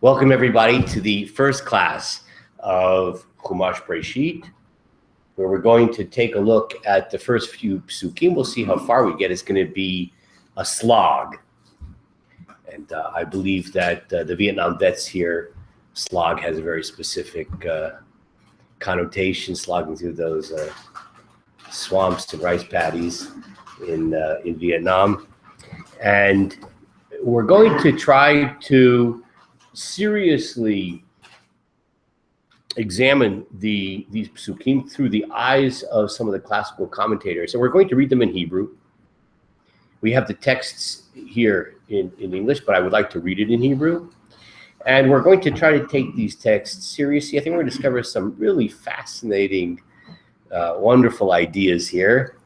Welcome everybody to the first class of Chumash Breshit, where we're going to take a look at the first few psukim. We'll see how far we get. It's going to be a slog. And I believe that the Vietnam vets here, slog has a very specific connotation, slogging through those swamps and rice paddies in Vietnam. And we're going to try to seriously examine these psukim through the eyes of some of the classical commentators. And we're going to read them in Hebrew. We have the texts here in English, but I would like to read it in Hebrew. And we're going to try to take these texts seriously. I think we're going to discover some really fascinating, wonderful ideas here.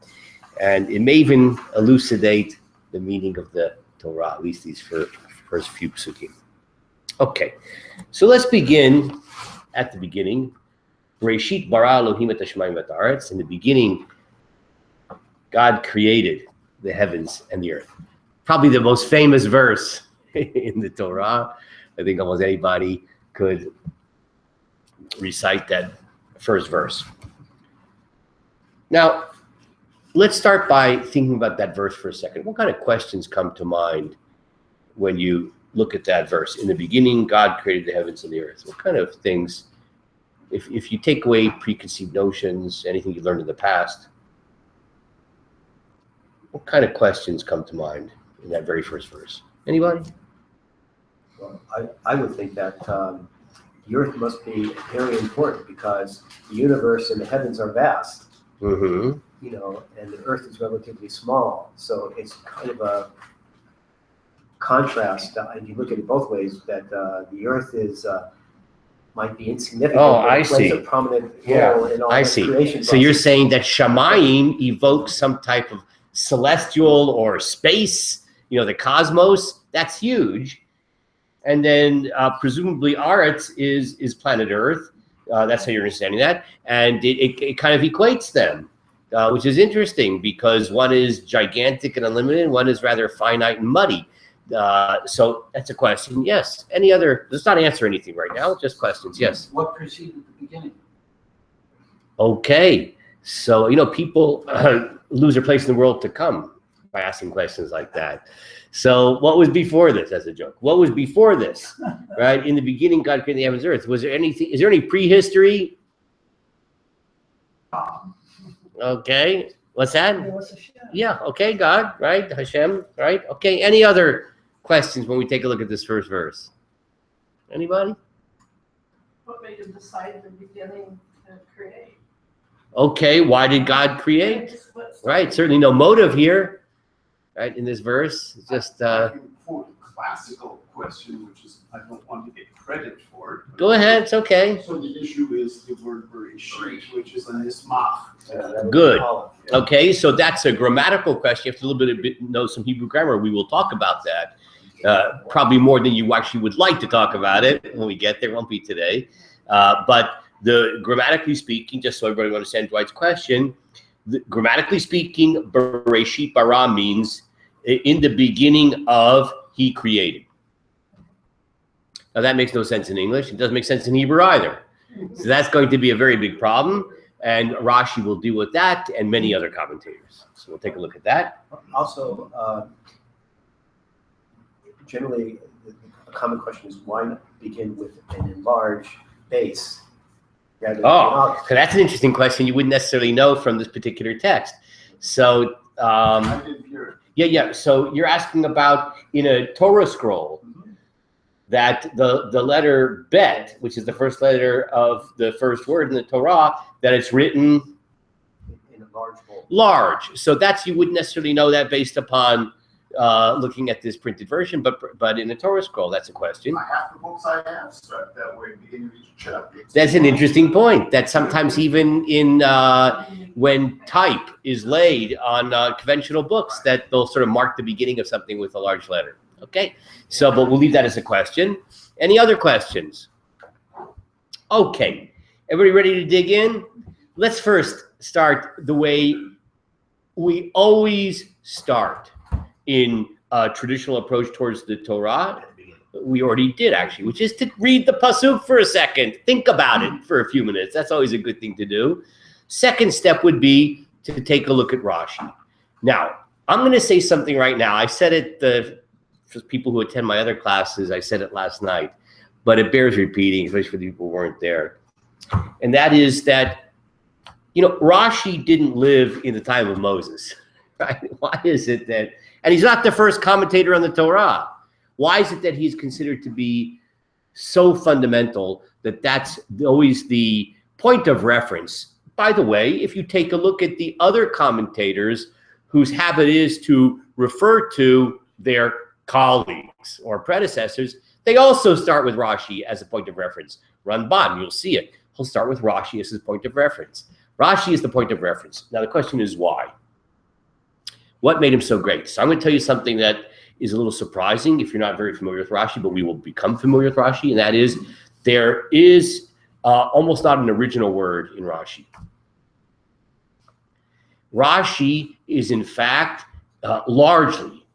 And it may even elucidate the meaning of the Torah, at least these first few psukim. Okay, so let's begin at the beginning. Bereshit bara Elohim et hashamayim v'et haaretz. In the beginning, God created the heavens and the earth. Probably the most famous verse in the Torah. I think almost anybody could recite that first verse. Now, let's start by thinking about that verse for a second. What kind of questions come to mind when you look at that verse? In the beginning, God created the heavens and the earth. What kind of things, if you take away preconceived notions, anything you learned in the past, what kind of questions come to mind in that very first verse? Anybody? Well, I would think that the earth must be very important because the universe and the heavens are vast. Mm-hmm. You know, and the earth is relatively small. So it's kind of a contrast, and you look at it both ways, that the earth is might be insignificant. Oh, but I it plays see. a prominent role in all I the see. creation So you're process. saying that Shamayim evokes some type of celestial or space, the cosmos. That's huge. And then presumably Aretz is planet Earth. That's how you're understanding that. And it kind of equates them, which is interesting because one is gigantic and unlimited, one is rather finite and muddy. So that's a question. Yes. Any other? Let's not answer anything right now. Just questions. Yes. What preceded the beginning? Okay. So, people lose their place in the world to come by asking questions like that. So what was before this? As a joke. What was before this? Right? In the beginning, God created the heavens and earth. Was there anything? Is there any prehistory? Okay. What's that? Yeah. Okay. God. Right. Hashem. Right. Okay. Any other questions when we take a look at this first verse? Anybody? What made him decide in the beginning to create? Okay. Why did God create? Right. Certainly no motive here. Right. In this verse. It's just. I can quote a classical question, which is I don't want to get credit for it. Go ahead. It's okay. So the issue is the word bereshit, which is an ismach. Good. Okay, so that's a grammatical question. You have to a little bit know some Hebrew grammar. We will talk about that. Probably more than you actually would like to talk about it when we get there. Won't be today. But grammatically speaking, just so everybody understands Dwight's question, grammatically speaking, Bereshit bara means in the beginning of he created. Now that makes no sense in English. It doesn't make sense in Hebrew either. So that's going to be a very big problem. And Rashi will deal with that and many other commentators. So we'll take a look at that. Also, generally, a common question is why not begin with an enlarged base? Oh, so that's an interesting question. You wouldn't necessarily know from this particular text. So, I didn't hear it. yeah. So you're asking about in a Torah scroll that the letter Bet, which is the first letter of the first word in the Torah, that it's written in a large bold. large. So that's, you wouldn't necessarily know that based upon looking at this printed version, but in a Torah scroll, that's a question. Half the books I have start that way, beginning of each chapter. That's an interesting point. That sometimes even in when type is laid on conventional books, that they'll sort of mark the beginning of something with a large letter. Okay, so but we'll leave that as a question. Any other questions? Okay, everybody ready to dig in? Let's first start the way we always start in a traditional approach towards the Torah, we already did actually, which is to read the pasuk for a second. Think about it for a few minutes. That's always a good thing to do. Second step would be to take a look at Rashi. Now, I'm going to say something right now. I said it for people who attend my other classes. I said it last night, but it bears repeating, especially for the people who weren't there. And that is that, Rashi didn't live in the time of Moses. Right? Why is it that, and he's not the first commentator on the Torah. Why is it that he's considered to be so fundamental that that's always the point of reference? By the way, if you take a look at the other commentators whose habit is to refer to their colleagues or predecessors, they also start with Rashi as a point of reference. Ramban, you'll see it. He'll start with Rashi as his point of reference. Rashi is the point of reference. Now the question is why? What made him so great? So I'm going to tell you something that is a little surprising if you're not very familiar with Rashi, but we will become familiar with Rashi, and that is there is almost not an original word in Rashi. Rashi is in fact largely,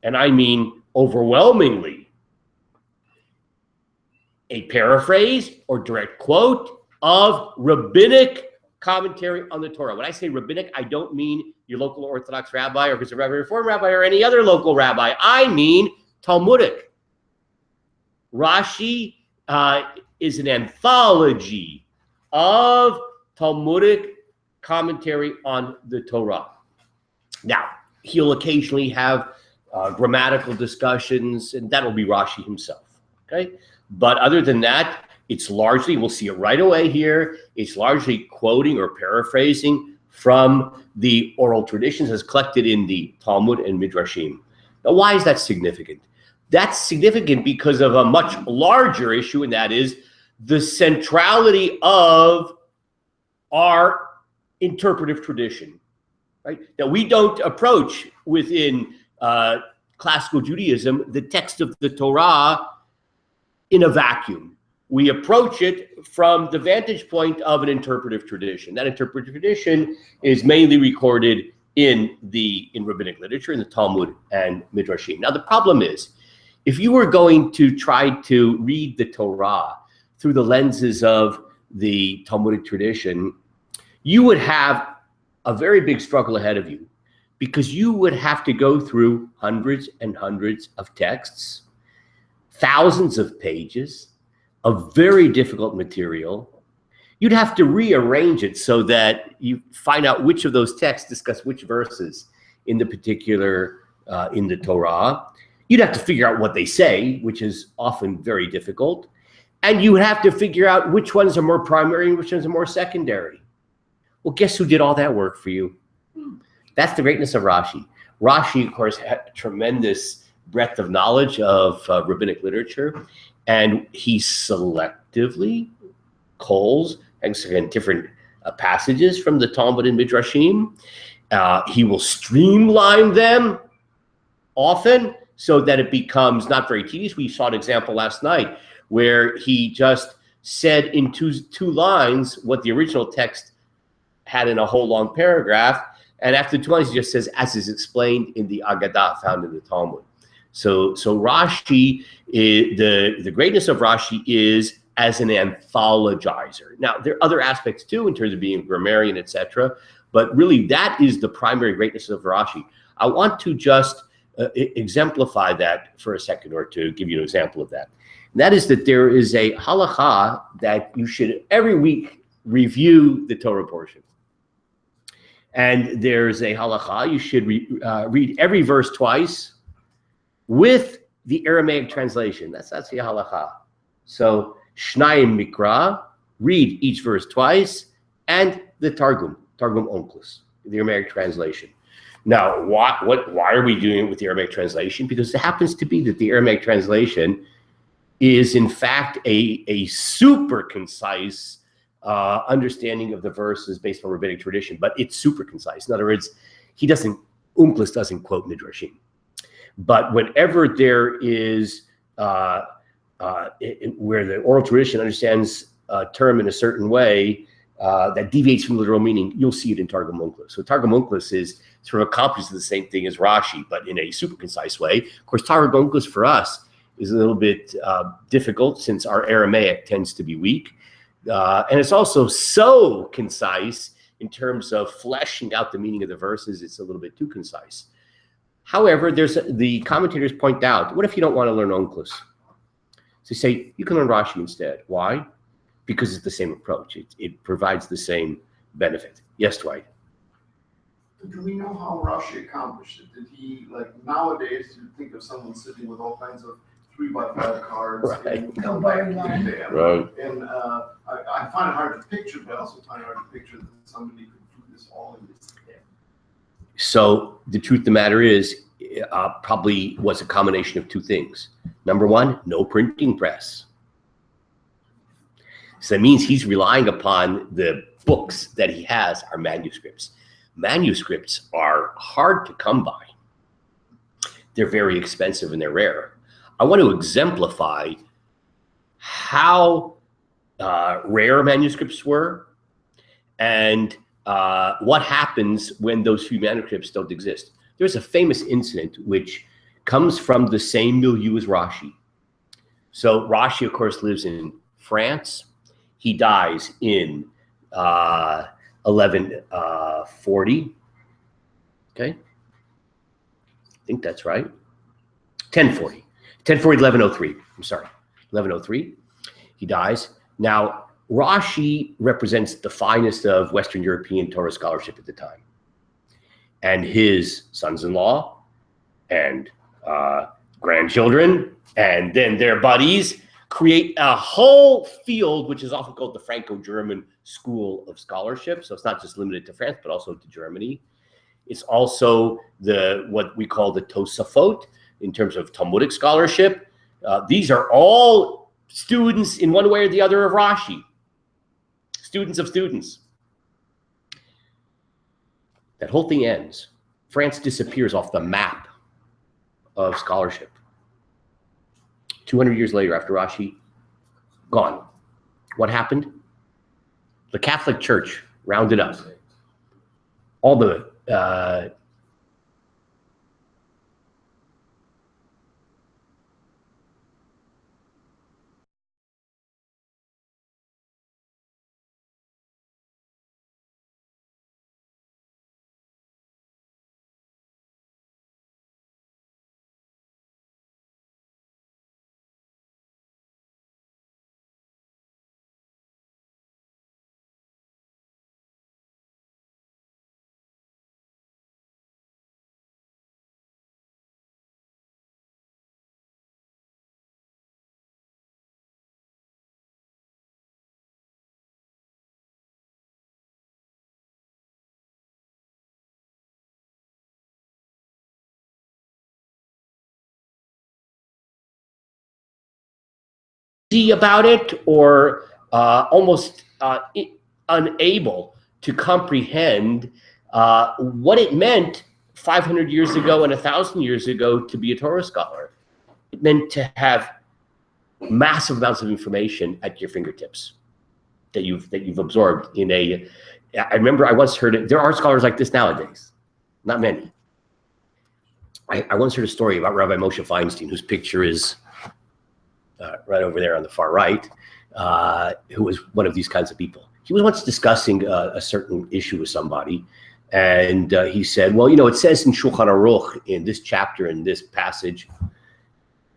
and I mean overwhelmingly, a paraphrase or direct quote of rabbinic commentary on the Torah. When I say rabbinic, I don't mean your local Orthodox rabbi or conservative Reform rabbi or any other local rabbi. I mean Talmudic. Rashi is an anthology of Talmudic commentary on the Torah. Now, he'll occasionally have grammatical discussions, and that will be Rashi himself, okay? But other than that, it's largely, we'll see it right away here, it's largely quoting or paraphrasing from the oral traditions as collected in the Talmud and Midrashim. Now, why is that significant? That's significant because of a much larger issue, and that is the centrality of our interpretive tradition, right? That we don't approach within classical Judaism the text of the Torah in a vacuum. We approach it from the vantage point of an interpretive tradition. That interpretive tradition is mainly recorded in rabbinic literature, in the Talmud and Midrashim. Now, the problem is, if you were going to try to read the Torah through the lenses of the Talmudic tradition, you would have a very big struggle ahead of you, because you would have to go through hundreds and hundreds of texts, thousands of pages of very difficult material. You'd have to rearrange it so that you find out which of those texts discuss which verses in the particular, in the Torah. You'd have to figure out what they say, which is often very difficult. And you have to figure out which ones are more primary and which ones are more secondary. Well, guess who did all that work for you? That's the greatness of Rashi. Rashi, of course, had a tremendous breadth of knowledge of rabbinic literature, and he selectively culls and different passages from the Talmud and Midrashim. He will streamline them often so that it becomes not very tedious. We saw an example last night where he just said in two lines what the original text had in a whole long paragraph, and after 2 lines he just says, as is explained in the Agadah found in the Talmud. So Rashi, the greatness of Rashi is as an anthologizer. Now, there are other aspects too in terms of being a grammarian, etc., but really that is the primary greatness of Rashi. I want to just exemplify that for a second, or to give you an example of that. And that is that there is a halakha that you should every week review the Torah portion. And there's a halakha, you should read every verse twice with the Aramaic translation. That's the halakha. So, Shnayim Mikra, read each verse twice, and the Targum Onkelos, the Aramaic translation. Now, why are we doing it with the Aramaic translation? Because it happens to be that the Aramaic translation is, in fact, a super concise understanding of the verses based on rabbinic tradition, but it's super concise. In other words, Onkelos doesn't quote Midrashim. But whenever there is, where the oral tradition understands a term in a certain way that deviates from literal meaning, you'll see it in Targum Onkelos. So Targum Onkelos is sort of accomplishes the same thing as Rashi, but in a super concise way. Of course, Targum Onkelos for us is a little bit difficult since our Aramaic tends to be weak. And it's also so concise in terms of fleshing out the meaning of the verses. It's a little bit too concise. However, the commentators point out, what if you don't want to learn Onkelos? So say, you can learn Rashi instead. Why? Because it's the same approach. It provides the same benefit. Yes, Dwight? Do we know how Rashi accomplished it? Did he, like nowadays, you think of someone sitting with all kinds of 3x5 cards. Right. And come back to them. Right. And I find it hard to picture, but I also find it hard to picture that somebody could do this all in this day. So the truth of the matter is, probably was a combination of two things. Number one, no printing press. So that means he's relying upon the books that he has are manuscripts. Manuscripts are hard to come by. They're very expensive and they're rare. I want to exemplify how rare manuscripts were and what happens when those few manuscripts don't exist. There's a famous incident which comes from the same milieu as Rashi. So Rashi, of course, lives in France. He dies in 1140. Okay. I think that's right. 1040. 1040, 1103. I'm sorry. 1103. He dies. Now, Rashi represents the finest of Western European Torah scholarship at the time. And his sons-in-law and grandchildren and then their buddies create a whole field, which is often called the Franco-German School of Scholarship. So it's not just limited to France, but also to Germany. It's also what we call the Tosafot in terms of Talmudic scholarship. These are all students in one way or the other of Rashi. Students of students. That whole thing ends. France disappears off the map of scholarship. 200 years later, after Rashi, gone. What happened? The Catholic Church rounded up all the about it or almost unable to comprehend what it meant 500 years ago and 1,000 years ago to be a Torah scholar. It meant to have massive amounts of information at your fingertips that you've absorbed in a. I remember I once heard it. There are scholars like this nowadays, not many. I once heard a story about Rabbi Moshe Feinstein, whose picture is right over there on the far right, who was one of these kinds of people. He was once discussing a certain issue with somebody, and he said, well, you know, it says in Shulchan Aruch, in this chapter, in this passage,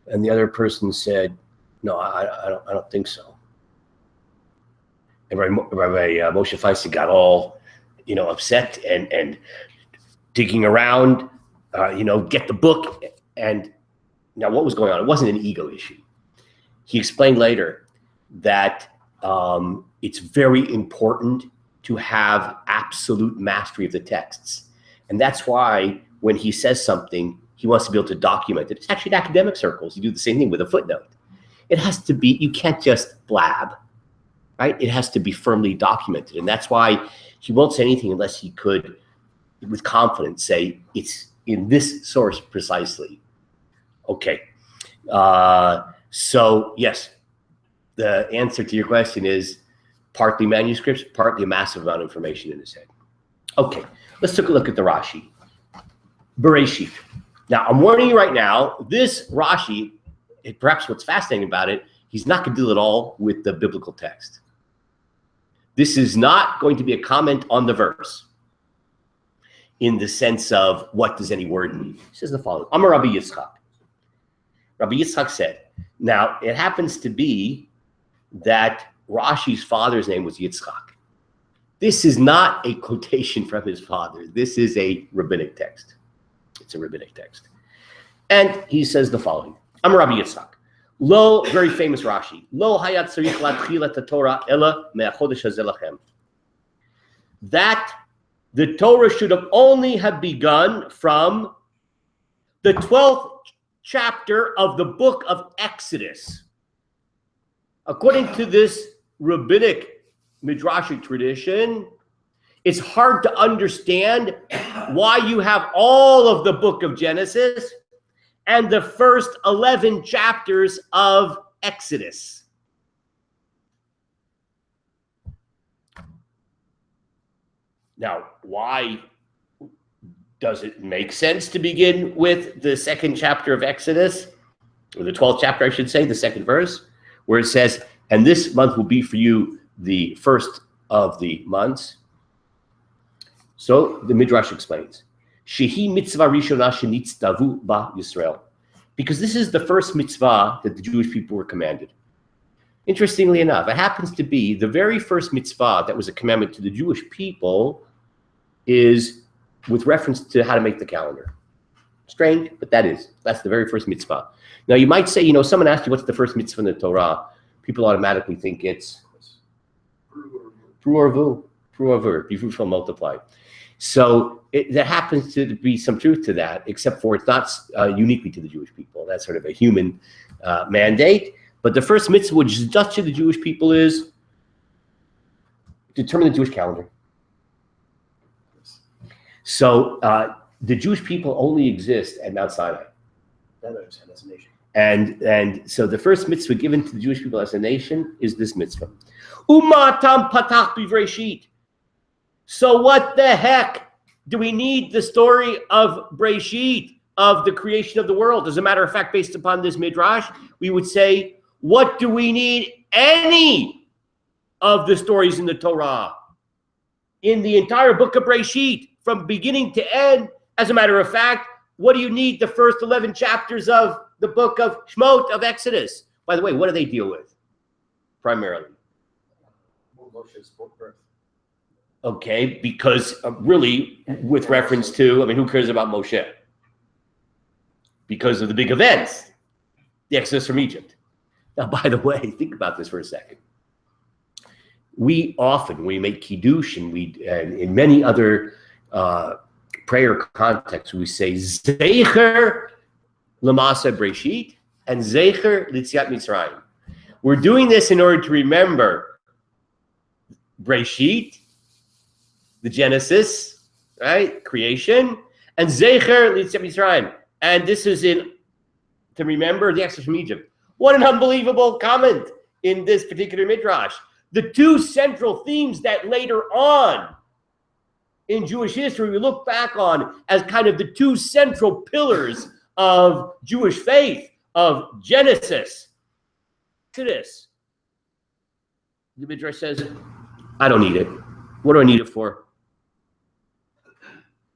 and the other person said, no, I don't think so. And Rabbi Moshe Feinstein got all, upset and digging around, get the book. And now what was going on? It wasn't an ego issue. He explained later that it's very important to have absolute mastery of the texts. And that's why when he says something, he wants to be able to document it. It's actually in academic circles. You do the same thing with a footnote. It has to be, you can't just blab, right? It has to be firmly documented. And that's why he won't say anything unless he could, with confidence, say it's in this source precisely. Okay. So yes, the answer to your question is partly manuscripts, partly a massive amount of information in his head. Okay, let's take a look at the Rashi. Bereshit. Now, I'm warning you right now, this Rashi perhaps what's fascinating about it, he's not going to deal at all with the biblical text. This is not going to be a comment on the verse in the sense of what does any word mean. He says the following, Amar Rabbi Yitzchak. Rabbi Yitzchak said, now it happens to be that Rashi's father's name was Yitzchak. This is not a quotation from his father. This is a rabbinic text. It's a rabbinic text. And he says the following, Amar Rabbi Yitzchak. Lo, very famous Rashi. Lo hayat tzarich latchil et Torah ela me'achodesh hazeh lachem. That the Torah should only have begun from the 12th chapter of the book of Exodus. According to this rabbinic midrashic tradition, it's hard to understand why you have all of the book of Genesis and the first 11 chapters of Exodus. Now, why does it make sense to begin with the second chapter of Exodus, or the 12th chapter, I should say, the second verse, where it says, and this month will be for you the first of the months? So the Midrash explains, Shehi mitzvah rishona shenitztavu ba Yisrael, because this is the first mitzvah that the Jewish people were commanded. Interestingly enough, it happens to be the very first mitzvah that was a commandment to the Jewish people is with reference to how to make the calendar. Strange, but that's the very first mitzvah. Now you might say, someone asked you what's the first mitzvah in the Torah, people automatically think it's pru arvu, be fruitful, multiply. So there happens to be some truth to that, except for it's not uniquely to the Jewish people. That's sort of a human mandate. But the first mitzvah, which is just to the Jewish people, is determine the Jewish calendar. So the Jewish people only exist at Mount Sinai. As a nation. And so the first mitzvah given to the Jewish people as a nation is this mitzvah. Umatam patach b'Breshit. So what the heck do we need the story of Breshit, of the creation of the world? As a matter of fact, based upon this midrash, we would say, what do we need any of the stories in the Torah? In the entire book of Breshit, from beginning to end, as a matter of fact, what do you need the first 11 chapters of the book of Shemot, of Exodus? By the way, what do they deal with primarily? Moshe's birth. Okay, because really, with reference to, who cares about Moshe? Because of the big events, the Exodus from Egypt. Now, by the way, think about this for a second. We often, we make Kiddush, and in many other prayer contexts, we say Zecher L'Maaseh Breshit and Zecher L'Tziat Mitzrayim. We're doing this in order to remember Breshit, the Genesis, right, creation, and Zecher L'Tziat Mitzrayim. And this is to remember the Exodus from Egypt. What an unbelievable comment in this particular midrash. The two central themes that later on in Jewish history we look back on as kind of the two central pillars of Jewish faith, of Genesis. Exodus. The midrash says, I don't need it. What do I need it for?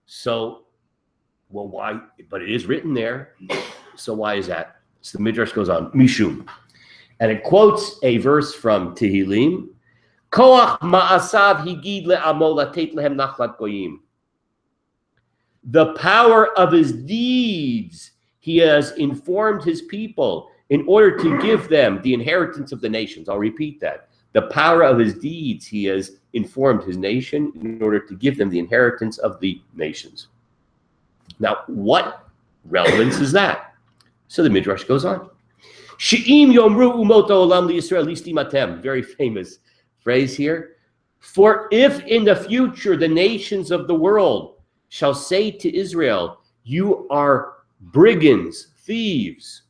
So, well, why? But it is written there. So why is that? So the midrash goes on, Mishum. And it quotes a verse from Tehillim, Koach ma'asav higid le'amo latet lehem nachlat goyim. The power of his deeds, he has informed his people in order to give them the inheritance of the nations. I'll repeat that. The power of his deeds, he has informed his nation in order to give them the inheritance of the nations. Now, what relevance is that? So the midrash goes on. She'im yomru umot ha'olam liYisrael listimatem. Very famous phrase here. For if in the future the nations of the world shall say to Israel, you are brigands, thieves.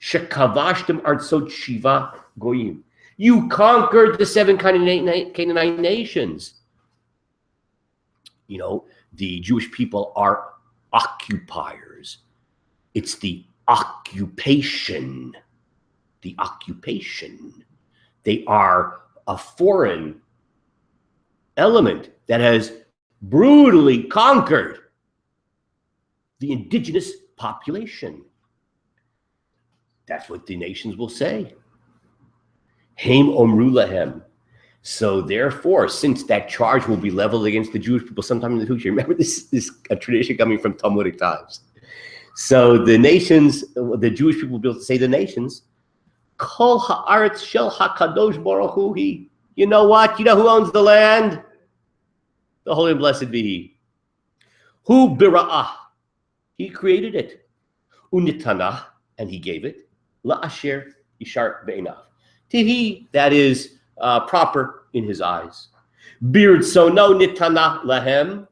Shekavashtem artzot shiva goyim. You conquered the 7 Canaanite nations. The Jewish people are occupiers. It's the occupation. The occupation. They are a foreign element that has brutally conquered the indigenous population. That's what the nations will say. Haim omru lahem. So therefore, since that charge will be leveled against the Jewish people sometime in the future, remember this is a tradition coming from Talmudic times. So the nations, the Jewish people will be able to say the nations, Kol ha'aretz shel hakadosh baruch hu hi. You know what? You know who owns the land? The Holy and Blessed be He. Hu bira'ah. He created it. Unitanah, and He gave it. La'asher yishar be'enav. To He that is proper in His eyes. Birtzono nitanah lahem.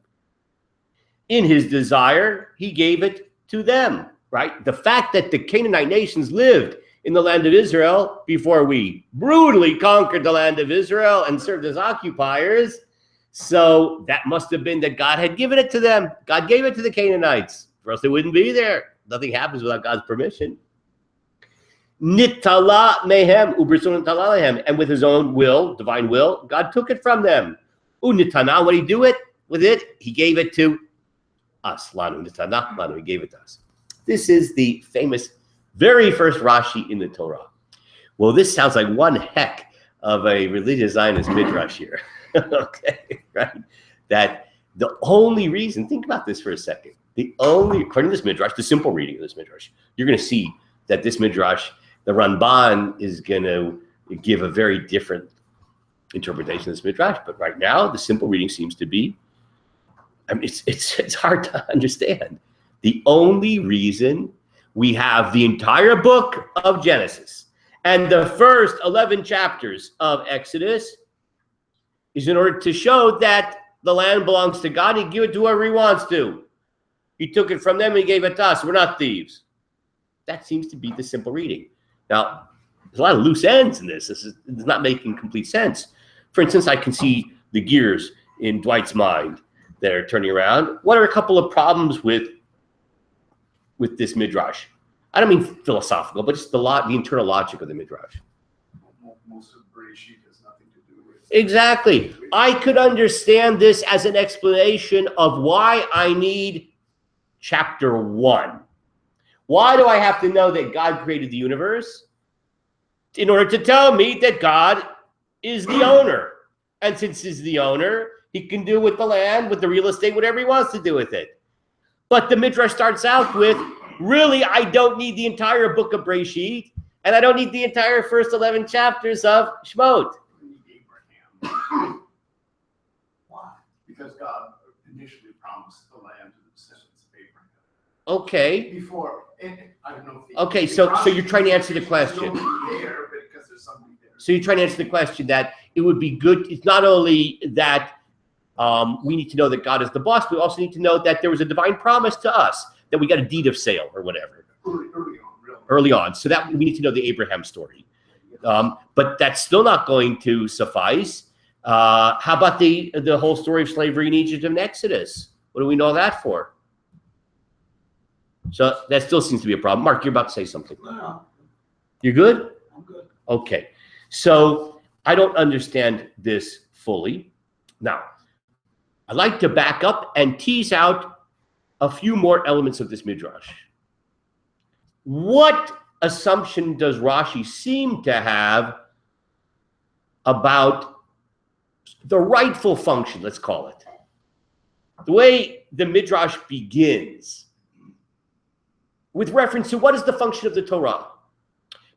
In His desire, He gave it to them. Right? The fact that the Canaanite nations lived in the land of Israel before we brutally conquered the land of Israel and served as occupiers. So that must have been that God had given it to them. God gave it to the Canaanites, or else they wouldn't be there. Nothing happens without God's permission. Nitala mehem ubersun nitala lehem, and with His own will, divine will, God took it from them. Unitana, what did He do it with it? He gave it to us. Lanu nitana, lanu, He gave it to us. This is the famous very first Rashi in the Torah. Well, this sounds like one heck of a religious Zionist midrash here. Okay, right? That the only reason, think about this for a second. The only, according to this midrash, the simple reading of this midrash, you're going to see that this midrash, the Ramban is going to give a very different interpretation of this midrash. But right now, the simple reading seems to be, I mean, it's hard to understand. The only reason we have the entire book of Genesis and the first 11 chapters of Exodus is in order to show that the land belongs to God. He give it to whoever He wants to. He took it from them and He gave it to us. We're not thieves. That seems to be the simple reading. Now, there's a lot of loose ends in this. It's not making complete sense. For instance, I can see the gears in Dwight's mind that are turning around. What are a couple of problems with this midrash? I don't mean philosophical, but just the internal logic of the midrash. Most of Bereshit has nothing to do with. Exactly. I could understand this as an explanation of why I need chapter 1. Why do I have to know that God created the universe? In order to tell me that God is the owner. And since He's the owner, He can do with the land, with the real estate, whatever He wants to do with it. But the midrash starts out with, really, I don't need the entire book of Bereshit, and I don't need the entire first 11 chapters of Shemot. We need Abraham. Why? Because God initially promised the land to the descendants of Abraham. Okay. Before, I don't know if Okay, so you're trying to answer the question. There, because there's somebody there. So you're trying to answer the question that it would be good. It's not only that we need to know that God is the boss, we also need to know that there was a divine promise to us, that we got a deed of sale or whatever. Early on. So that we need to know the Abraham story. But that's still not going to suffice. How about the whole story of slavery in Egypt and Exodus? What do we know that for? So that still seems to be a problem. Mark, you're about to say something. No, You're good? I'm good. Okay. So I don't understand this fully. Now, I'd like to back up and tease out a few more elements of this midrash. What assumption does Rashi seem to have about the rightful function, let's call it? The way the midrash begins with reference to what is the function of the Torah?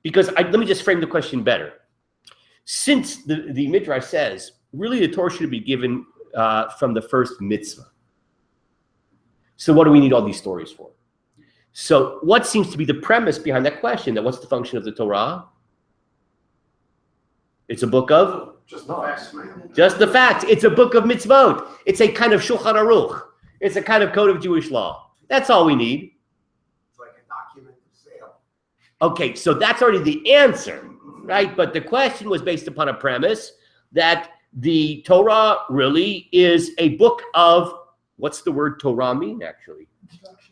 Because let me just frame the question better. Since the midrash says, really the Torah should be given from the first mitzvah. So what do we need all these stories for? So what seems to be the premise behind that question? That what's the function of the Torah? It's a book of? Just the facts, man. Just the facts. It's a book of mitzvot. It's a kind of Shulchan Aruch. It's a kind of code of Jewish law. That's all we need. It's like a document of sale. Okay, so that's already the answer, right? But the question was based upon a premise that the Torah really is a book of, what's the word Torah mean, actually?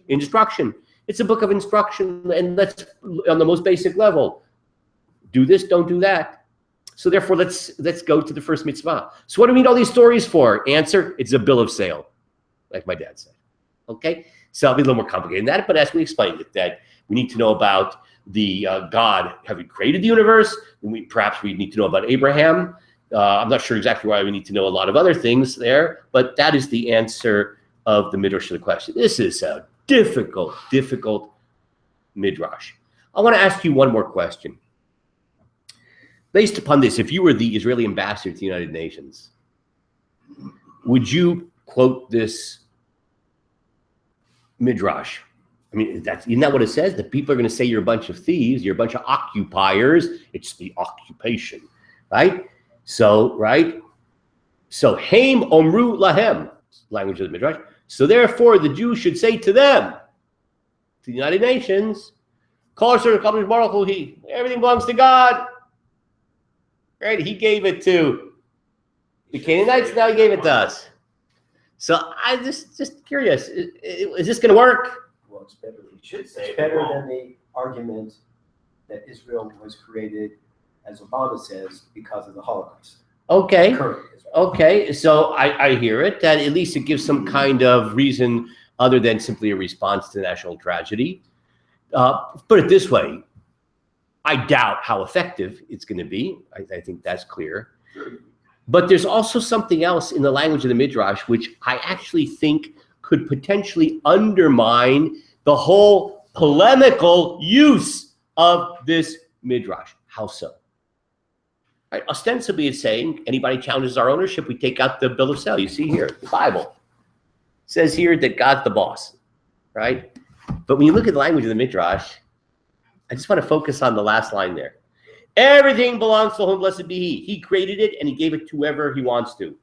Instruction. It's a book of instruction, and let's, on the most basic level, do this, don't do that. So therefore, let's go to the first mitzvah. So what do we need all these stories for? Answer, it's a bill of sale, like my dad said. Okay? So it'll be a little more complicated than that, but as we explained it, that we need to know about the God having created the universe, and perhaps we need to know about Abraham. I'm not sure exactly why we need to know a lot of other things there, but that is the answer of the midrash to the question. This is a difficult midrash. I want to ask you one more question. Based upon this, if you were the Israeli ambassador to the United Nations, would you quote this midrash? I mean, isn't that what it says? That people are going to say you're a bunch of thieves, you're a bunch of occupiers. It's the occupation, right? So, right? So, Haim Omru Lahem, language of the midrash. So therefore, the Jews should say to them, to the United Nations, everything belongs to God. Right? He gave it to the Canaanites, now he gave it to us. So I'm just curious, is this going to work? Well, it's better. He should say it's better than the argument that Israel was created, as Obama says, because of the Holocaust. Okay. Okay. So I hear it, that at least it gives some kind of reason other than simply a response to national tragedy. Put it this way. I doubt how effective it's going to be. I think that's clear. But there's also something else in the language of the Midrash, which I actually think could potentially undermine the whole polemical use of this Midrash. How so? Right, ostensibly, it's saying anybody challenges our ownership, we take out the bill of sale. You see here, the Bible. It says here that God's the boss, right? But when you look at the language of the Midrash, I just want to focus on the last line there. Everything belongs to him, blessed be he. He created it and he gave it to whoever he wants to.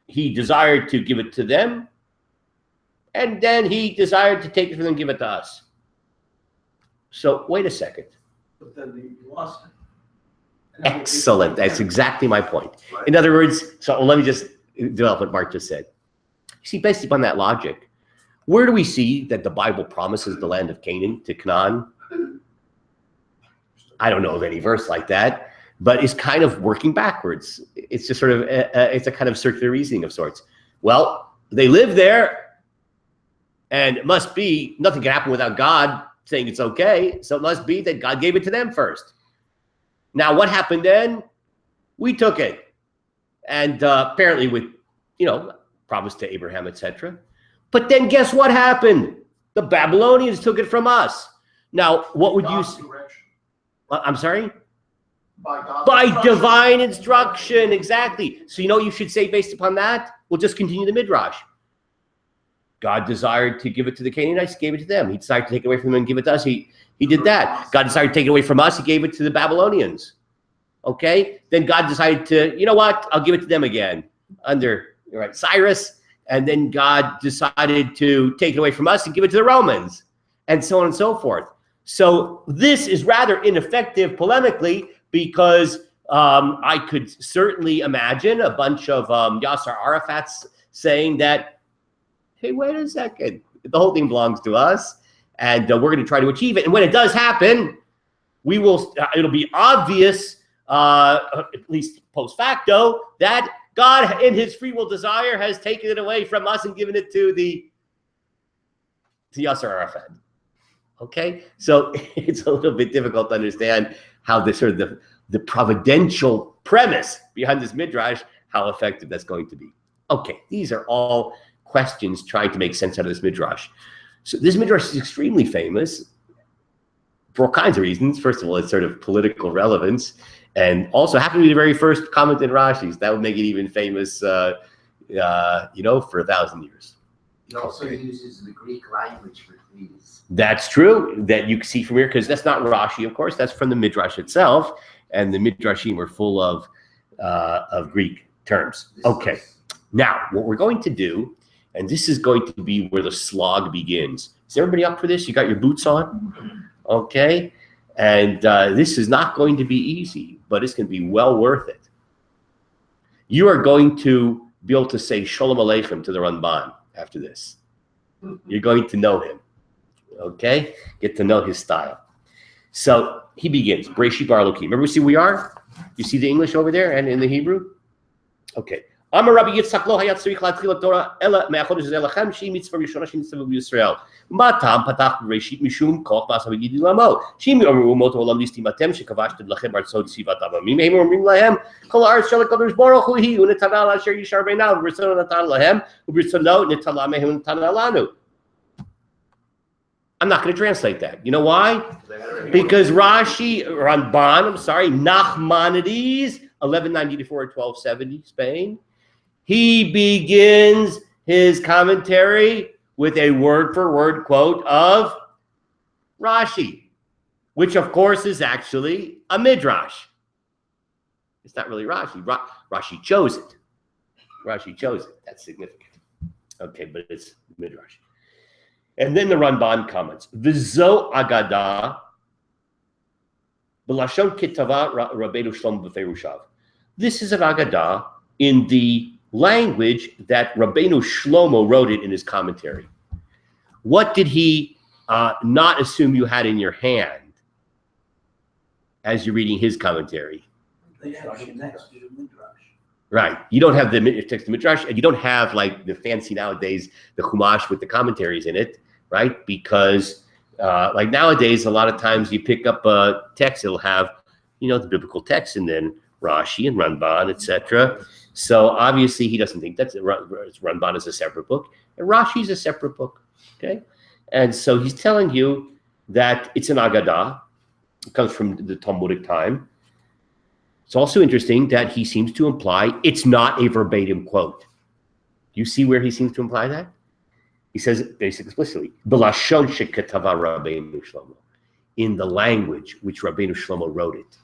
He desired to give it to them, and then he desired to take it from them and give it to us. So wait a second. But then he lost it. Excellent. That's exactly my point. In other words, so let me just develop what Mark just said. You see, based upon that logic, where do we see that the Bible promises the land of Canaan to Canaan? I don't know of any verse like that, but it's kind of working backwards. It's just sort of, it's a kind of circular reasoning of sorts. Well, they live there, and it must be, nothing can happen without God saying it's okay, so it must be that God gave it to them first. Now, what happened then? We took it. And apparently with, promise to Abraham, etc. But then guess what happened? The Babylonians took it from us. Now, what would you say? I'm sorry? By divine instruction, exactly. So you know what you should say based upon that? We'll just continue the Midrash. God desired to give it to the Canaanites, gave it to them. He decided to take it away from them and give it to us. He did that. God decided to take it away from us. He gave it to the Babylonians. Okay? Then God decided to, you know what? I'll give it to them again under Cyrus. And then God decided to take it away from us and give it to the Romans, and so on and so forth. So this is rather ineffective polemically, because I could certainly imagine a bunch of Yasser Arafats saying that, hey, wait a second, the whole thing belongs to us, and we're going to try to achieve it. And when it does happen, we will. It'll be obvious, at least post facto, that God, in his free will desire, has taken it away from us and given it to Yasser Arafat. Okay, so it's a little bit difficult to understand how this sort of the providential premise behind this midrash, how effective that's going to be. Okay, these are all questions trying to make sense out of this midrash. So this midrash is extremely famous for all kinds of reasons. First of all, it's sort of political relevance, and also happened to be the very first comment in Rashi's. That would make it even famous, for 1,000 years. He also uses the Greek language for these. That's true, that you can see from here, because that's not Rashi, of course. That's from the Midrash itself, and the Midrashim were full of Greek terms. Okay, now what we're going to do, and this is going to be where the slog begins. Is everybody up for this? You got your boots on? Okay, and this is not going to be easy, but it's going to be well worth it. You are going to be able to say Shalom Aleichem to the Ramban after this. You're going to know him. Okay? Get to know his style. So he begins. Breshit bar Elokim. Remember, see where we are? You see the English over there and in the Hebrew? Okay. Amar Rabbi Yitzchak lo hayat tzarich latchil Torah ela me'achodesh zeh lachem she'im mitzvah rishona she'nitzavu b'Yisrael. Matam patach b'Breshit mishum koch b'asa v'yidi lamo. She'im yomeru moto olam listimatem she'kavashtem lachem artzot tzivat avamim. Heim omrim lahem kol ha'aretz shel HaKadosh Baruch Hu hi u'netanah asher yishar beinav v'ritzono natan lahem u'v'ritzono netala mehem u'netana lanu. I'm not going to translate that. You know why? Because Nachmanides, 1190 to 1270, Spain, he begins his commentary with a word-for-word quote of Rashi, which of course is actually a midrash. It's not really Rashi. Rashi chose it. Rashi chose it. That's significant. Okay, but it's midrash. And then the Ramban comments, V'zo agada b'lashon kitava Rabbeinu Shlomo b'ferushav. This is an agada in the language that Rabbeinu Shlomo wrote it in his commentary. What did he not assume you had in your hand as you're reading his commentary? Right. You don't have the text of midrash, and you don't have like the fancy nowadays, the Chumash with the commentaries in it, right? Because like nowadays, a lot of times you pick up a text, it'll have, the biblical text and then Rashi and Ramban, etc. So obviously he doesn't think Ramban is a separate book, and Rashi is a separate book, okay? And so he's telling you that it's an Agadah. It comes from the Talmudic time. It's also interesting that he seems to imply it's not a verbatim quote. You see where he seems to imply that? He says basically explicitly, "B'lashon shekatava Rabbeinu Shlomo," in the language which Rabbeinu Shlomo wrote it.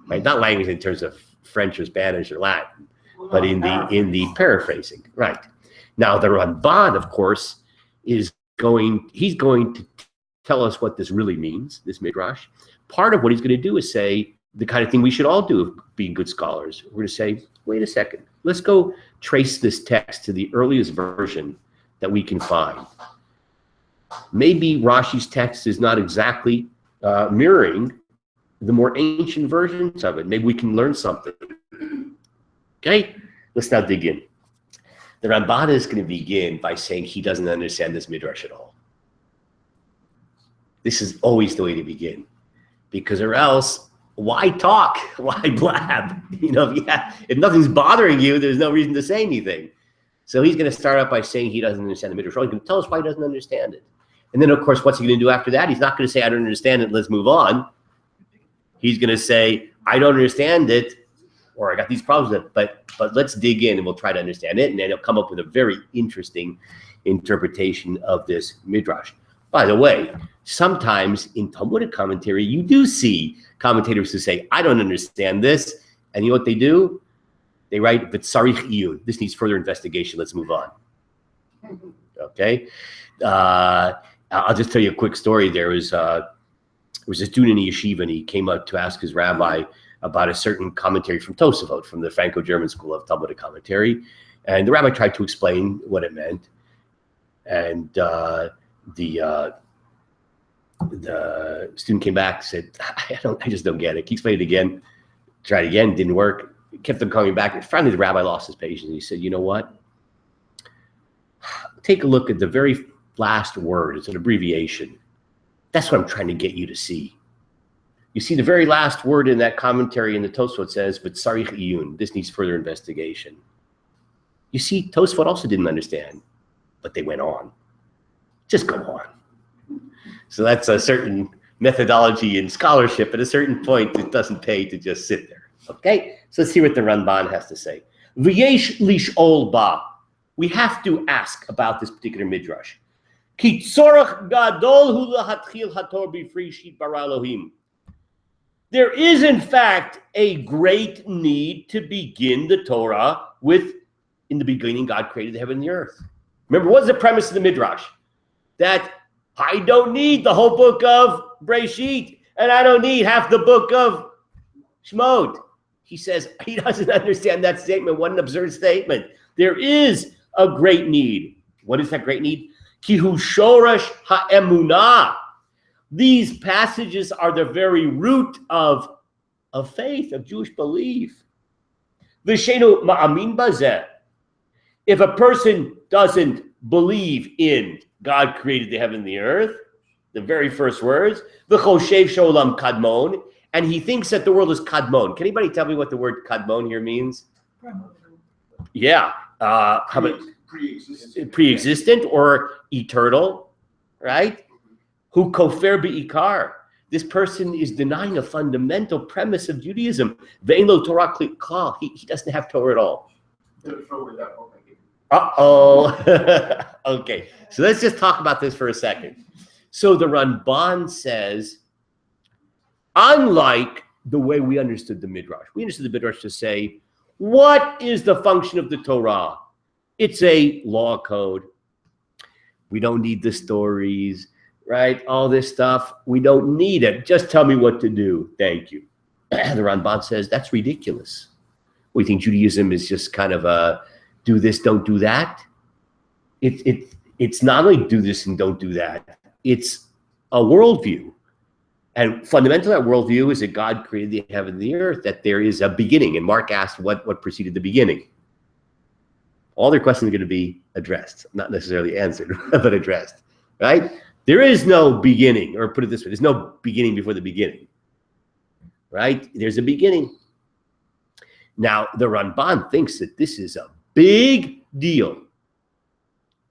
Right? Not language in terms of French or Spanish or Latin, but in the paraphrasing. Right. Now the Ramban, of course, he's going to tell us what this really means, this midrash. Part of what he's going to do is say the kind of thing we should all do being good scholars. We're going to say, wait a second, let's go trace this text to the earliest version that we can find. Maybe Rashi's text is not exactly mirroring the more ancient versions of it. Maybe we can learn something. Okay, let's now dig in. The Ramban is going to begin by saying he doesn't understand this midrash at all. This is always the way to begin, because or else, why talk? Why blab? If nothing's bothering you, there's no reason to say anything. So he's going to start out by saying he doesn't understand the midrash. He's going to tell us why he doesn't understand it. And then, of course, what's he going to do after that? He's not going to say, I don't understand it, let's move on. He's going to say, I don't understand it, or I got these problems with it, but let's dig in and we'll try to understand it. And then he'll come up with a very interesting interpretation of this midrash. By the way, sometimes in Talmudic commentary, you do see commentators who say, I don't understand this. And you know what they do? They write, V'tzarich iyun. This needs further investigation. Let's move on. Okay? I'll just tell you a quick story. There was a student in the yeshiva, and he came up to ask his rabbi about a certain commentary from Tosafot, from the Franco-German school of Talmudic commentary. And the rabbi tried to explain what it meant. And the student came back and said, I just don't get it. Can you explain it again? Tried again, didn't work. Kept on coming back. And finally, the rabbi lost his patience. He said, you know what? Take a look at the very last word. It's an abbreviation. That's what I'm trying to get you to see. You see, the very last word in that commentary in the Tosfot says, V'tzarich iyun. This needs further investigation. You see, Tosfot also didn't understand, but they went on. Just go on. So that's a certain methodology in scholarship. At a certain point, it doesn't pay to just sit there. Okay? So let's see what the Ramban has to say. V'yesh lish'ol ba. We have to ask about this particular midrash. Ki tzorach gadol hu lahatchil hator b'freshit bara Elohim. There is, in fact, a great need to begin the Torah with, in the beginning, God created the heaven and the earth. Remember, what's the premise of the midrash? That I don't need the whole book of Breshit, and I don't need half the book of Shemot. He says he doesn't understand that statement. What an absurd statement. There is a great need. What is that great need? Kihu shorash ha'emunah. These passages are the very root of faith, of Jewish belief. V'shenu ma'amin bazeh. If a person doesn't believe in God created the heaven and the earth, the very first words, v'choshev sholam kadmon, and he thinks that the world is kadmon. Can anybody tell me what the word kadmon here means? Yeah. How about pre-existent or eternal, right? Who kofer be'ikar. This person is denying a fundamental premise of Judaism. Ve'lo Torah klal. He doesn't have Torah at all. Uh-oh. Okay, so let's just talk about this for a second. So the Ramban says, unlike the way we understood the Midrash, we understood the Midrash to say, what is the function of the Torah? It's a law code. We don't need the stories, right? All this stuff, we don't need it. Just tell me what to do. Thank you. The Ramban says, that's ridiculous. We think Judaism is just kind of a do this, don't do that. It's not only do this and don't do that. It's a worldview. And fundamentally, that worldview is that God created the heaven and the earth, that there is a beginning. And Mark asked what preceded the beginning. All their questions are going to be addressed, not necessarily answered, but addressed, right? There is no beginning, or put it this way, there's no beginning before the beginning, right? There's a beginning. Now, the Ramban thinks that this is a big deal.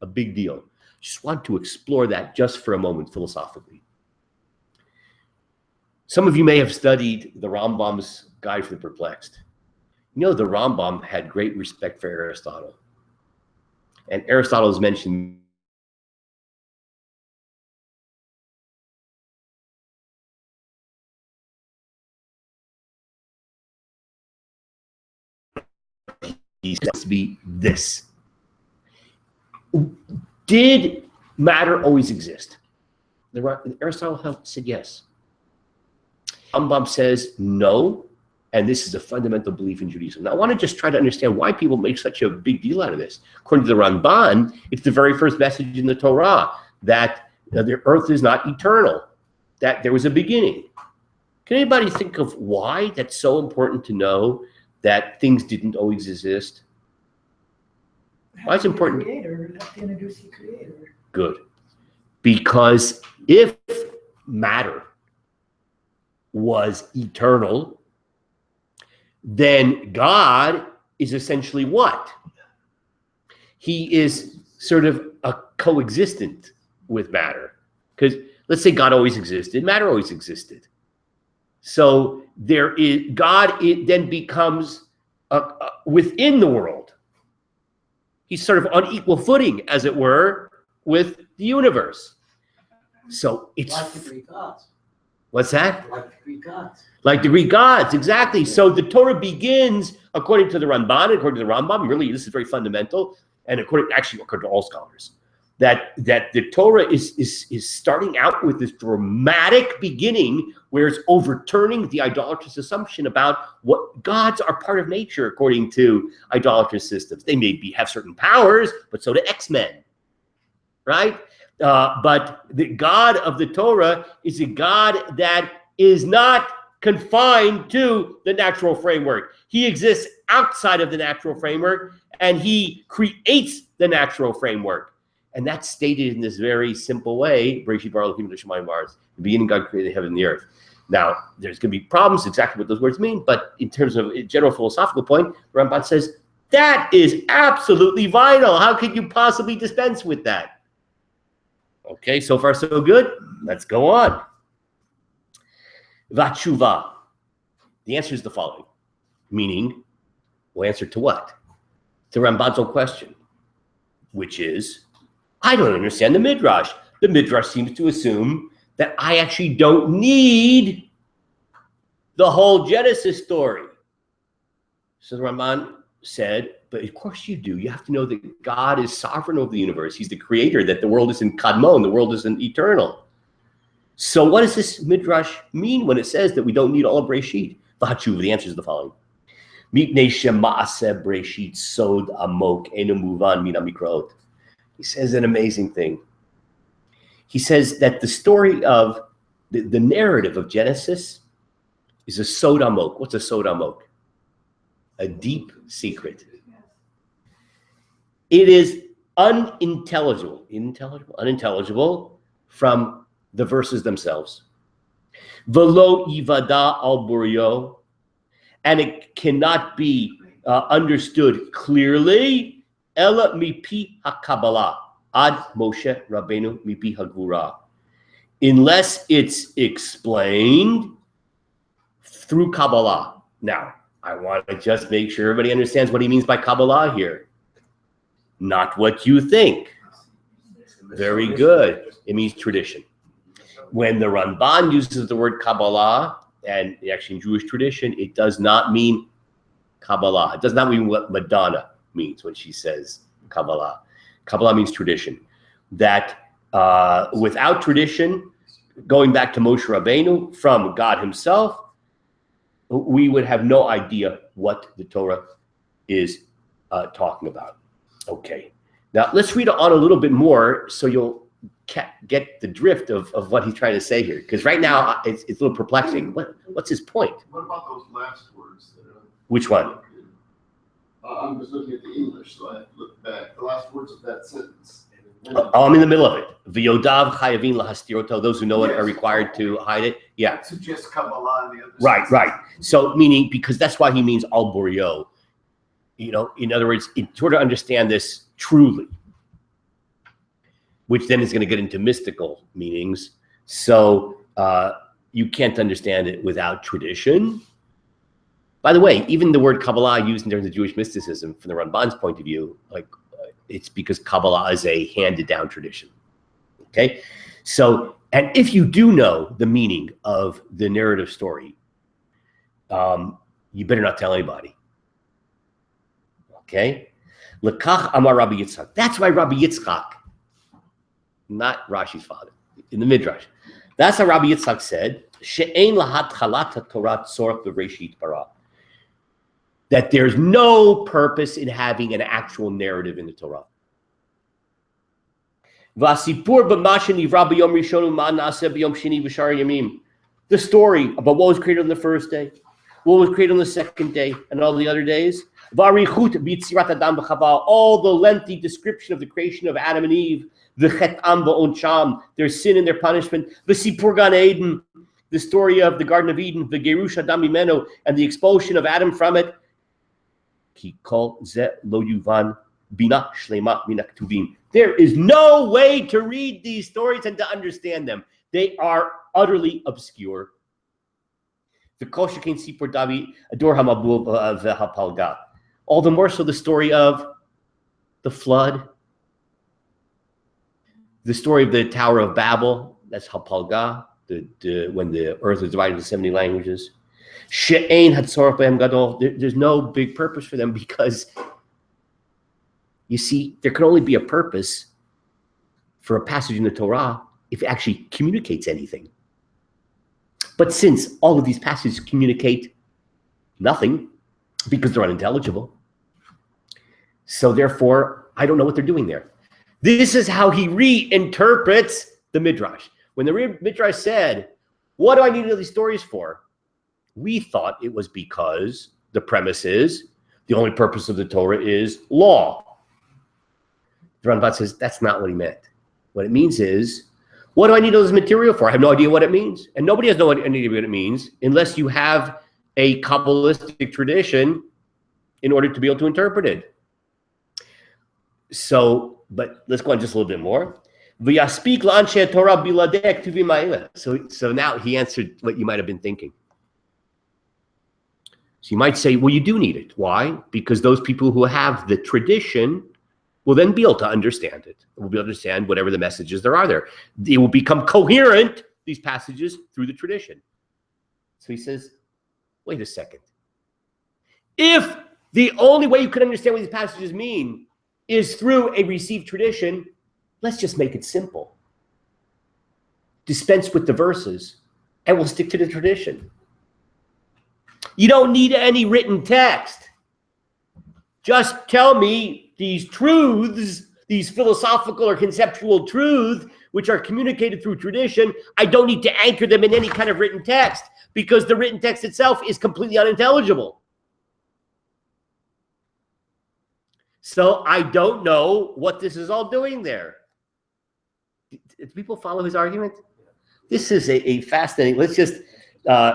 A big deal. Just want to explore that just for a moment philosophically. Some of you may have studied the Rambam's Guide for the Perplexed. You know, the Rambam had great respect for Aristotle. And Aristotle is mentioned he says to be this. Did matter always exist? Aristotle said yes. Rambam says no, and this is a fundamental belief in Judaism. Now, I want to just try to understand why people make such a big deal out of this. According to the Ramban, it's the very first message in the Torah that the earth is not eternal, that there was a beginning. Can anybody think of why that's so important to know that things didn't always exist? Why it's important? Creator, have to introduce the creator. Good. Because if matter was eternal, then God is essentially what? He is sort of a coexistent with matter. Because let's say God always existed, matter always existed. So there is God. It then becomes within the world. He's sort of on equal footing, as it were, with the universe. So it's like the Greek gods. What's that? Like the Greek gods. Like the Greek gods, exactly. So the Torah begins, according to the Ramban, according to the Rambam, really this is very fundamental, and according to all scholars, that the Torah is starting out with this dramatic beginning where it's overturning the idolatrous assumption about what gods are part of nature according to idolatrous systems. They may have certain powers, but so do X-Men, right? But the God of the Torah is a God that is not confined to the natural framework. He exists outside of the natural framework, and he creates the natural framework. And that's stated in this very simple way, Bereshit bara Elokim et hashamayim v'haaretz. In the beginning, God created the heaven and the earth. Now, there's going to be problems, exactly what those words mean, but in terms of a general philosophical point, the Ramban says, that is absolutely vital. How could you possibly dispense with that? Okay, so far so good. Let's go on. Vatshuva. The answer is the following. Meaning, we'll answer to what? To Ramban's own question, which is, I don't understand the Midrash. The Midrash seems to assume that I actually don't need the whole Genesis story. So the Ramban said, but of course you do. You have to know that God is sovereign over the universe. He's the creator, that the world isn't kadmon, the world isn't eternal. So what does this Midrash mean when it says that we don't need all of Breshit? Vatshuva, the answer is the following. Mipnei shema'aseh Breshit sod amok enu muvan min hamikraot. He says an amazing thing. He says that the story of the narrative of Genesis is a sod amok. What's a sod amok? A deep secret. It is unintelligible from the verses themselves. Velo ivada al burio, and it cannot be understood clearly. Ela mipi hakabbalah ad Moshe Rabbeinu mipi hagvura, unless it's explained through Kabbalah. Now, I want to just make sure everybody understands what he means by Kabbalah here. Not what you think. Very good. It means tradition. When the Ramban uses the word Kabbalah, and actually in Jewish tradition, it does not mean Kabbalah. It does not mean what Madonna means when she says Kabbalah. Kabbalah means tradition. That without tradition, going back to Moshe Rabbeinu from God himself, we would have no idea what the Torah is talking about. Okay. Now let's read on a little bit more so you'll get the drift of what he's trying to say here. Because right now it's a little perplexing. What's his point? What about those last words? Which one? I'm just looking at the English, so I look back. The last words of that sentence. Oh, I'm in the middle of it. V'yodav chayavin lahastiroto. Those who know it are required to hide it. Yeah. That suggests Kabbalah and the other. Right, right. So meaning, because that's why he means al burio. You know, in other words, in order to understand this truly, which then is going to get into mystical meanings. So you can't understand it without tradition. By the way, even the word Kabbalah used in terms of Jewish mysticism, from the Ramban's point of view, like it's because Kabbalah is a handed down tradition. Okay. So, and if you do know the meaning of the narrative story, you better not tell anybody. Okay. Lekach amar Rabbi Yitzchak. That's why Rabbi Yitzchak, not Rashi's father, in the Midrash. That's how Rabbi Yitzchak said, She'ein lahat chalat Torah tzorach b'reishit bara. That there's no purpose in having an actual narrative in the Torah. V'asipur b'mashen nivra b'yom rishon u'ma na'aseh b'yom sheni v'shar yamim. The story about what was created on the first day, what was created on the second day, and all the other days. V'arichut b'yitzirat adam b'chava. All the lengthy description of the creation of Adam and Eve. V'chetam v'oncham. Their sin and their punishment. V'sipur gan Eden. The story of the Garden of Eden. V'gerush adam mimeno. And the expulsion of Adam from it. Ki kol ze lo yuvan bina shlema mina ktuvim. There is no way to read these stories and to understand them. They are utterly obscure. The kol shekein sipur David ador hamabul v'hapalga. All the more so the story of the flood, the story of the Tower of Babel. That's hapalga. When the earth was divided into 70 languages. She'ein hatzorach b'hem gadol. There's no big purpose for them because, you see, there can only be a purpose for a passage in the Torah if it actually communicates anything. But since all of these passages communicate nothing because they're unintelligible, so therefore, I don't know what they're doing there. This is how he reinterprets the Midrash. When the Midrash said, what do I need all these stories for? We thought it was because the premise is the only purpose of the Torah is law. The Ramban says that's not what he meant. What it means is, what do I need all this material for? I have no idea what it means. And nobody has no idea what it means unless you have a Kabbalistic tradition in order to be able to interpret it. So, but let's go on just a little bit more. So now he answered what you might have been thinking. So you might say, well, you do need it. Why? Because those people who have the tradition will then be able to understand it. Will be able to understand whatever the messages there are there. They will become coherent, these passages, through the tradition. So he says, wait a second. If the only way you can understand what these passages mean is through a received tradition, let's just make it simple. Dispense with the verses, and we'll stick to the tradition. You don't need any written text. Just tell me these truths these philosophical or conceptual truths, which are communicated through tradition, I don't need to anchor them in any kind of written text because the written text itself is completely unintelligible. So I don't know what this is all doing there. Do people follow his argument? This is a fascinating, let's just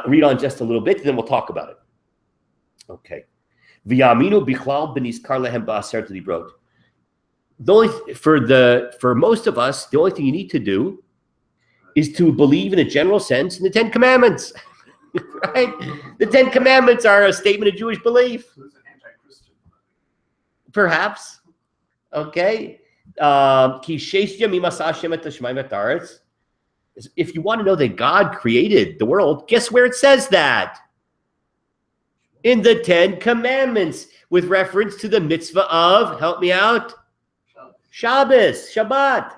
read on just a little bit, then we'll talk about it. Okay. V'yaminu bichlal b'nizkar lehem ba'aseret dibrot. For most of us, the only thing you need to do is to believe in a general sense in the Ten Commandments. Right? The Ten Commandments are a statement of Jewish belief. So it's an anti-Christian. Perhaps. Okay. If you want to know that God created the world, guess where it says that? In the Ten Commandments, with reference to the mitzvah of, help me out, Shabbos, Shabbat.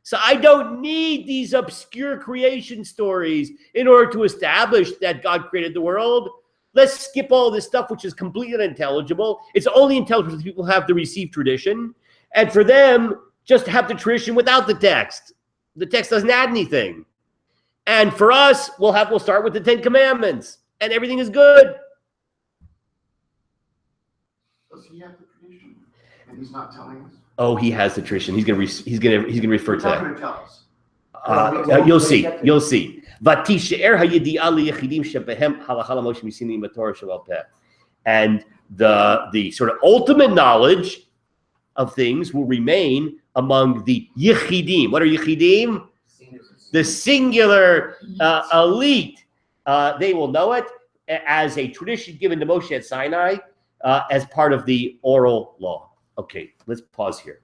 So I don't need these obscure creation stories in order to establish that God created the world. Let's skip all this stuff, which is completely unintelligible. It's only intelligible if people have the received tradition. And for them, just have the tradition without the text. The text doesn't add anything. And for us, we'll start with the Ten Commandments, and everything is good. Does he have the tradition? And he's not telling us? Oh, he has the tradition. He's gonna refer to He's not that. going to tell us. You'll see. You'll see. And the sort of ultimate knowledge of things will remain among the yichidim. What are yichidim? The singular elite. They will know it as a tradition given to Moshe at Sinai as part of the oral law. Okay, let's pause here.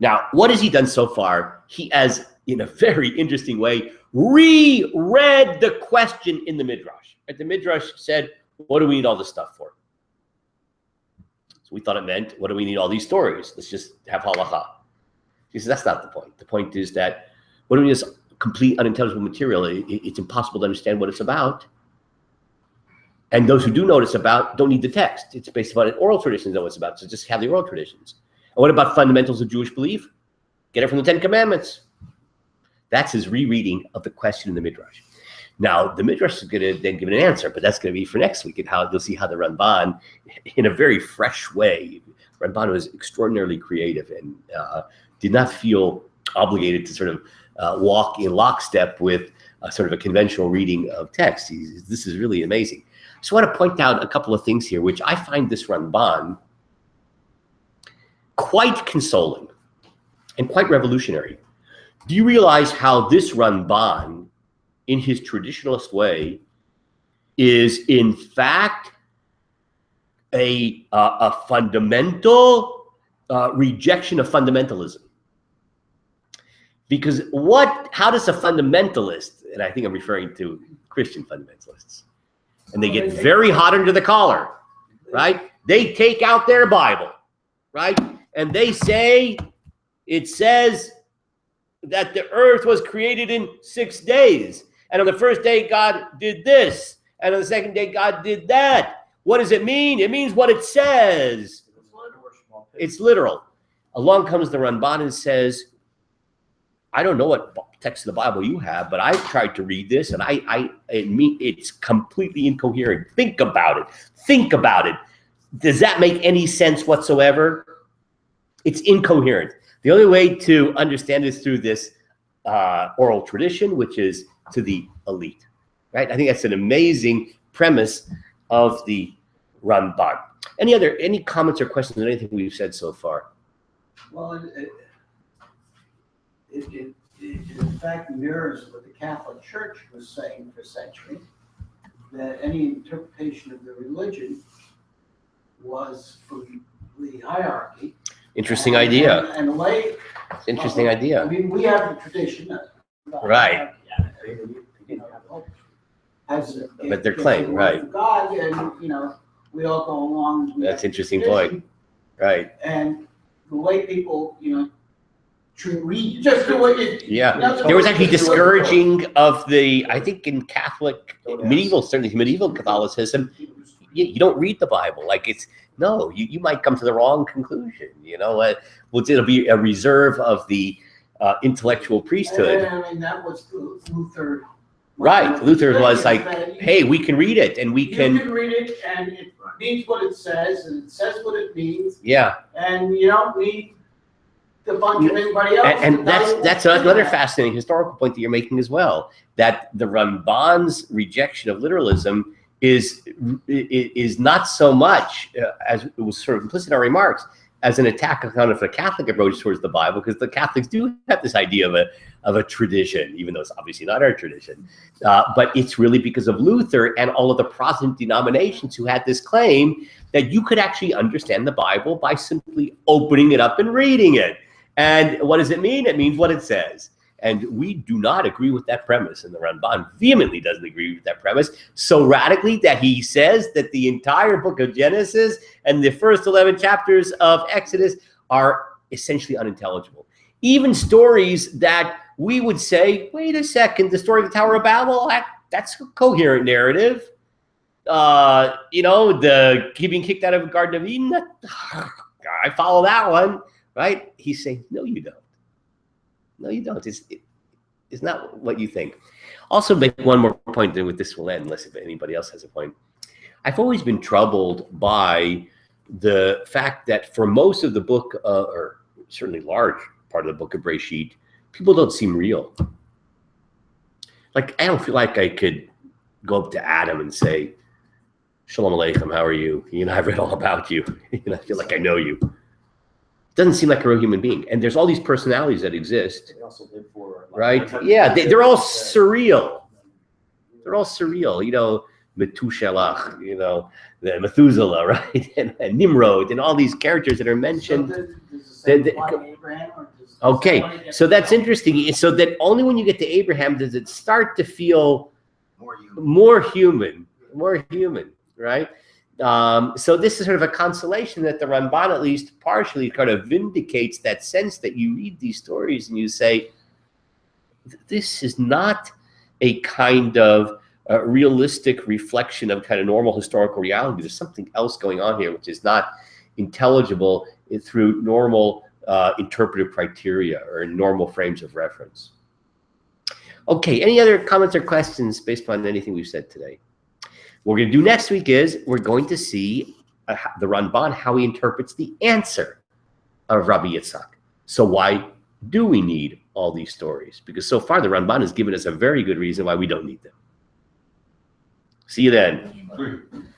Now, what has he done so far? He has, in a very interesting way, reread the question in the Midrash. Right? The Midrash said, what do we need all this stuff for? So we thought it meant, what do we need all these stories? Let's just have halacha. He says, that's not the point. The point is that what do we need this complete unintelligible material? It's impossible to understand what it's about. And those who do know what it's about don't need the text. It's based upon an oral tradition to know what it's about. So just have the oral traditions. And what about fundamentals of Jewish belief? Get it from the Ten Commandments. That's his rereading of the question in the Midrash. Now, the Midrash is going to then give an answer, but that's going to be for next week, and how you'll see how the Ramban, in a very fresh way, Ramban was extraordinarily creative and did not feel obligated to sort of walk in lockstep with sort of a conventional reading of text. This is really amazing. So I want to point out a couple of things here, which I find this Ramban quite consoling and quite revolutionary. Do you realize how this Ramban, in his traditionalist way, is in fact a fundamental rejection of fundamentalism? Because how does a fundamentalist, and I think I'm referring to Christian fundamentalists, and they get very hot under the collar, right? They take out their Bible, right? And they say, it says that the earth was created in 6 days. And on the first day, God did this. And on the second day, God did that. What does it mean? It means what it says. It's literal. Along comes the Ramban and says, I don't know what text of the Bible you have, but I tried to read this, and it's completely incoherent. Think about it. Think about it. Does that make any sense whatsoever? It's incoherent. The only way to understand is through this oral tradition, which is to the elite, right? I think that's an amazing premise of the Ramban. Any comments or questions on anything we've said so far? Well, it in fact mirrors what the Catholic Church was saying for centuries, that any interpretation of the religion was from the hierarchy. Interesting idea. And lay. Interesting idea. I mean, we have the tradition. Right. But their claim, right. God, and, we all go along. That's an interesting point. Right. And the lay people, should read, just do what you. Yeah. There was actually discouraging of I think in Catholic, certainly medieval Catholicism, you don't read the Bible. Like you might come to the wrong conclusion. It'll be a reserve of the intellectual priesthood. And, I mean, that was Luther. Right. Luther was like, that hey, we can read it and we you can. can read it and it means what it says and it says what it means. Yeah. And you don't need the bunch of anybody else. And that's another fascinating historical point that you're making as well, that the Ramban's rejection of literalism is not so much, as it was sort of implicit in our remarks, as an attack on kind of a Catholic approach towards the Bible, because the Catholics do have this idea of a tradition, even though it's obviously not our tradition. But it's really because of Luther and all of the Protestant denominations who had this claim that you could actually understand the Bible by simply opening it up and reading it. And what does it mean? It means what it says. And we do not agree with that premise. And the Ramban vehemently doesn't agree with that premise so radically that he says that the entire book of Genesis and the first 11 chapters of Exodus are essentially unintelligible. Even stories that we would say, wait a second, the story of the Tower of Babel, that's a coherent narrative. The being kicked out of the Garden of Eden, I follow that one, right? He's saying, no, you don't. No, you don't. It's not what you think. Also, make one more point, then with this will end, unless if anybody else has a point. I've always been troubled by the fact that for most of the book, or certainly large part of the book of Breshit, people don't seem real. Like, I don't feel like I could go up to Adam and say, Shalom Aleichem, how are you? I've read all about you. I feel like I know you. Doesn't seem like a real human being. And there's all these personalities that exist. They also live for right? Yeah, they're all surreal. They're all surreal. Methuselah, the Methuselah, right? And Nimrod and all these characters that are mentioned. Okay, so that's interesting. So that only when you get to Abraham does it start to feel more human, right? So this is sort of a consolation that the Ramban, at least partially, kind of vindicates that sense that you read these stories and you say, this is not a kind of realistic reflection of kind of normal historical reality. There's something else going on here which is not intelligible through normal interpretive criteria or normal frames of reference. Okay, any other comments or questions based on anything we've said today? What we're going to do next week is we're going to see the Ramban, how he interprets the answer of Rabbi Yitzhak. So why do we need all these stories? Because so far the Ramban has given us a very good reason why we don't need them. See you then.